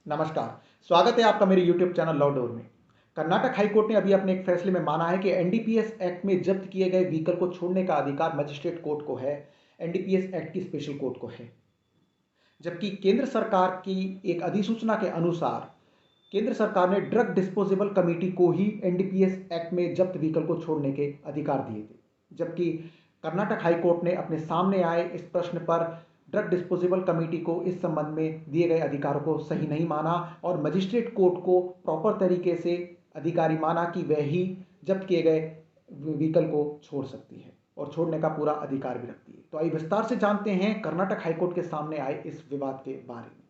नमस्कार। स्वागत है आपका मेरे YouTube चैनल लॉ डोर में। कर्नाटक हाईकोर्ट ने अभी अपने एक फैसले में माना है कि एनडीपीएस एक्ट में जब्त किए गए व्हीकल को छोड़ने का अधिकार मजिस्ट्रेट कोर्ट को है, एनडीपीएस एक्ट की स्पेशल कोर्ट को है। जबकि केंद्र सरकार की एक अधिसूचना के अनुसार केंद्र सरकार ने ड्रग डिस्पोजेबल कमेटी को ही एनडीपीएस एक्ट में जब्त व्हीकल को छोड़ने के अधिकार दिए थे। जबकि कर्नाटक हाईकोर्ट ने अपने सामने आए इस प्रश्न पर ड्रग डिस्पोजेबल कमेटी को इस संबंध में दिए गए अधिकारों को सही नहीं माना और मजिस्ट्रेट कोर्ट को प्रॉपर तरीके से अधिकारी माना कि वह ही जब्त किए गए व्हीकल को छोड़ सकती है और छोड़ने का पूरा अधिकार भी रखती है। तो आइए विस्तार से जानते हैं कर्नाटक हाईकोर्ट के सामने आए इस विवाद के बारे में।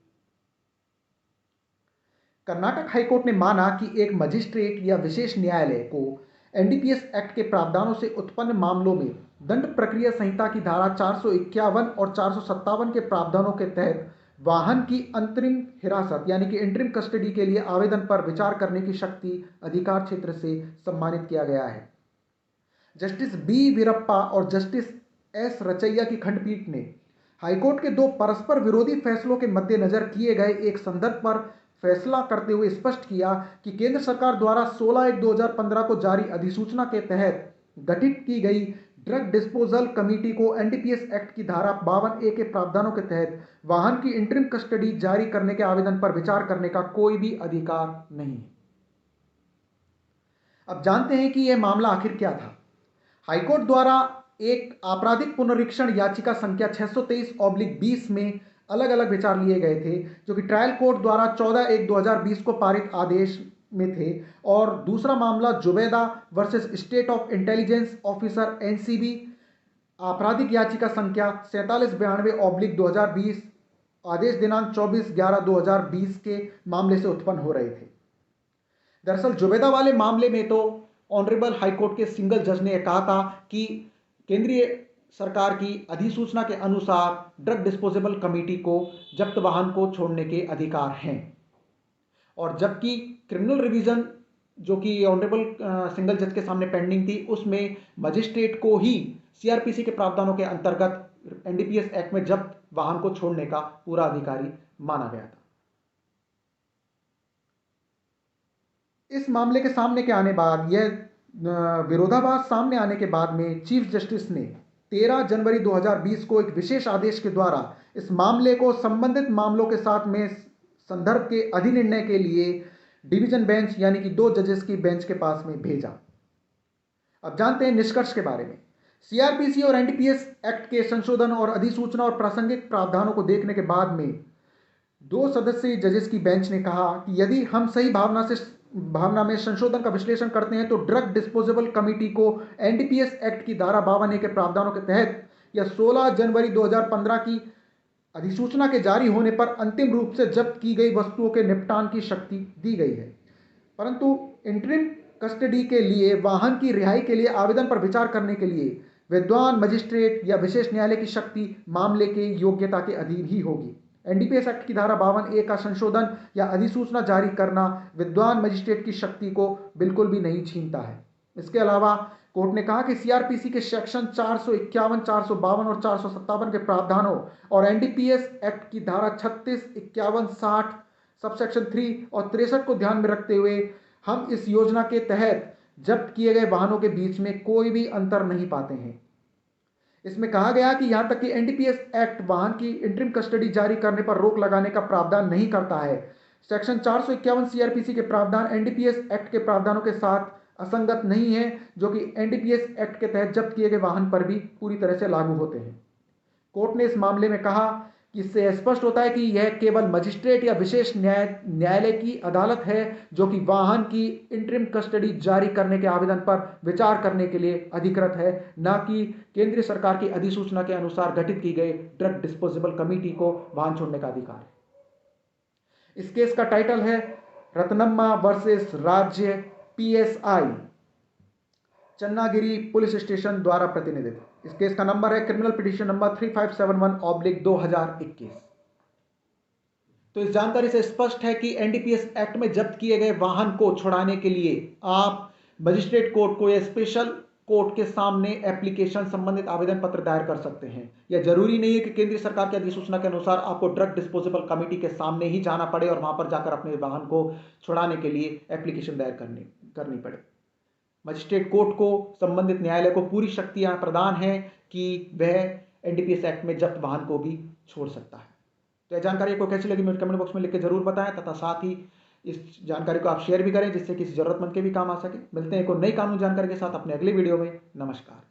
कर्नाटक हाईकोर्ट ने माना कि एक मजिस्ट्रेट या विशेष न्यायालय को एनडीपीएस एक्ट के प्रावधानों से उत्पन्न मामलों में दंड प्रक्रिया संहिता की धारा 451 और 457 के प्रावधानों के तहत वाहन की अंतरिम हिरासत यानी कि इंटरिम कस्टडी के लिए आवेदन पर विचार करने की शक्ति अधिकार क्षेत्र से सम्मानित किया गया है। जस्टिस बी वीरप्पा और जस्टिस एस रचैया की खंडपीठ ने हाईकोर्ट के दो परस्पर विरोधी फैसलों के मद्देनजर किए गए एक संदर्भ पर फैसला करते हुए स्पष्ट किया कि केंद्र सरकार द्वारा 16/1/2015 को जारी अधिसूचना के तहत गठित की गई ड्रग डिस्पोजल कमेटी को एनडीपीएस एक्ट की धारा 52A के प्रावधानों के तहत वाहन की इंटरिम कस्टडी जारी करने के आवेदन पर विचार करने का कोई भी अधिकार नहीं है। अब जानते हैं कि यह मामला आखिर क्या था। हाईकोर्ट द्वारा एक आपराधिक पुनरीक्षण याचिका संख्या 623/20 में अलग अलग विचार लिए गए थे, जो कि ट्रायल कोर्ट द्वारा 14/1/2020 को पारित आदेश में थे, और दूसरा मामला Zubaida versus state of intelligence officer NCB आपराधिक याचिका संख्या 4792/2020 आदेश दिनांक 24/11/2020 के मामले से उत्पन्न हो रहे थे। दरअसल जुबैदा वाले मामले में तो ऑनरेबल हाईकोर्ट के सिंगल जज ने कहा था कि केंद्रीय सरकार की अधिसूचना के अनुसार ड्रग डिस्पोजेबल कमेटी को जब्त वाहन को छोड़ने के अधिकार हैं, और जबकि क्रिमिनल रिवीजन जो कि ऑनरेबल सिंगल जज के सामने पेंडिंग थी, उसमें मजिस्ट्रेट को ही सीआरपीसी के प्रावधानों के अंतर्गत एनडीपीएस एक्ट में जब्त वाहन को छोड़ने का पूरा अधिकारी माना गया था। इस मामले के सामने के आने बाद यह विरोधाभास सामने आने के बाद में चीफ जस्टिस ने 13 जनवरी 2020 को एक विशेष आदेश के द्वारा इस मामले को संबंधित मामलों के साथ में संदर्भ के अधिनिर्णय के लिए डिवीजन बेंच यानी कि 2 जजेस की बेंच के पास में भेजा। अब जानते हैं निष्कर्ष के बारे में। सीआरपीसी और एनडीपीएस एक्ट के संशोधन और अधिसूचना और प्रासंगिक प्रावधानों को देखने के बाद में 2 सदस्यीय जजेस की बेंच ने कहा कि यदि हम सही भावना में संशोधन का विश्लेषण करते हैं तो ड्रग डिस्पोजेबल कमेटी को एनडीपीएस एक्ट की धारा 52A के प्रावधानों के तहत या 16 जनवरी 2015 की अधिसूचना के जारी होने पर अंतिम रूप से जब्त की गई वस्तुओं के निपटान की शक्ति दी गई है, परंतु इंटरिम कस्टडी के लिए वाहन की रिहाई के लिए आवेदन पर विचार करने के लिए विद्वान मजिस्ट्रेट या विशेष न्यायालय की शक्ति मामले के योग्यता के अधीन ही होगी। एनडीपीएस एक्ट की धारा 52A का संशोधन या अधिसूचना जारी करना विद्वान मजिस्ट्रेट की शक्ति को बिल्कुल भी नहीं छीनता है। इसके अलावा कोर्ट ने कहा कि सीआरपीसी के सेक्शन 451, 452 और 457 के प्रावधानों और एनडीपीएस एक्ट की धारा 36, 51, 60 सबसेक्शन 3 और 63 को ध्यान में रखते हुए हम इस योजना के तहत जब्त किए गए वाहनों के बीच में कोई भी अंतर नहीं पाते हैं। इसमें कहा गया कि यहां तक कि एनडीपीएस एक्ट वाहन की इंटरिम कस्टडी जारी करने पर रोक लगाने का प्रावधान नहीं करता है। सेक्शन 451 सीआरपीसी के प्रावधान एनडीपीएस एक्ट के प्रावधानों के साथ असंगत नहीं है, जो कि एनडीपीएस एक्ट के तहत जब्त किए गए वाहन पर भी पूरी तरह से लागू होते हैं। कोर्ट ने इस मामले में कहा कि इससे स्पष्ट होता है कि यह केवल मजिस्ट्रेट या विशेष न्यायालय की अदालत है जो कि वाहन की इंटरिम कस्टडी जारी करने के आवेदन पर विचार करने के लिए अधिकृत है, न कि केंद्रीय सरकार की अधिसूचना के अनुसार गठित की गई ड्रग डिस्पोजेबल कमेटी को वाहन छोड़ने का अधिकार है। इस केस का टाइटल है रत्नम्मा वर्सेस राज्य पीएसआई चन्नागिरी पुलिस स्टेशन द्वारा प्रतिनिधित। इस केस का नंबर है क्रिमिनल पिटीशन नंबर 3571/2021। तो इस जानकारी से स्पष्ट है कि एनडीपीएस एक्ट में जब्त किए गए वाहन को छुड़ाने के लिए आप मजिस्ट्रेट कोर्ट को या स्पेशल कोर्ट के सामने एप्लीकेशन संबंधित आवेदन पत्र दायर कर सकते हैं। यह जरूरी नहीं है कि केंद्र सरकार की अधिसूचना के अनुसार आपको ड्रग डिस्पोजेबल कमेटी के सामने ही जाना पड़े और वहां पर जाकर अपने वाहन को छुड़ाने के लिए एप्लीकेशन दायर करनी पड़े। मजिस्ट्रेट कोर्ट को, संबंधित न्यायालय को पूरी शक्तियां प्रदान हैं कि वह एनडीपीएस एक्ट में जब्त वाहन को भी छोड़ सकता है। तो यह जानकारी आपको कैसी लगी मेरे कमेंट बॉक्स में लिख के जरूर बताएं, तथा साथ ही इस जानकारी को आप शेयर भी करें जिससे किसी जरूरतमंद के भी काम आ सके। मिलते हैं एक और नई कानूनी जानकारी के साथ अपने अगले वीडियो में। नमस्कार।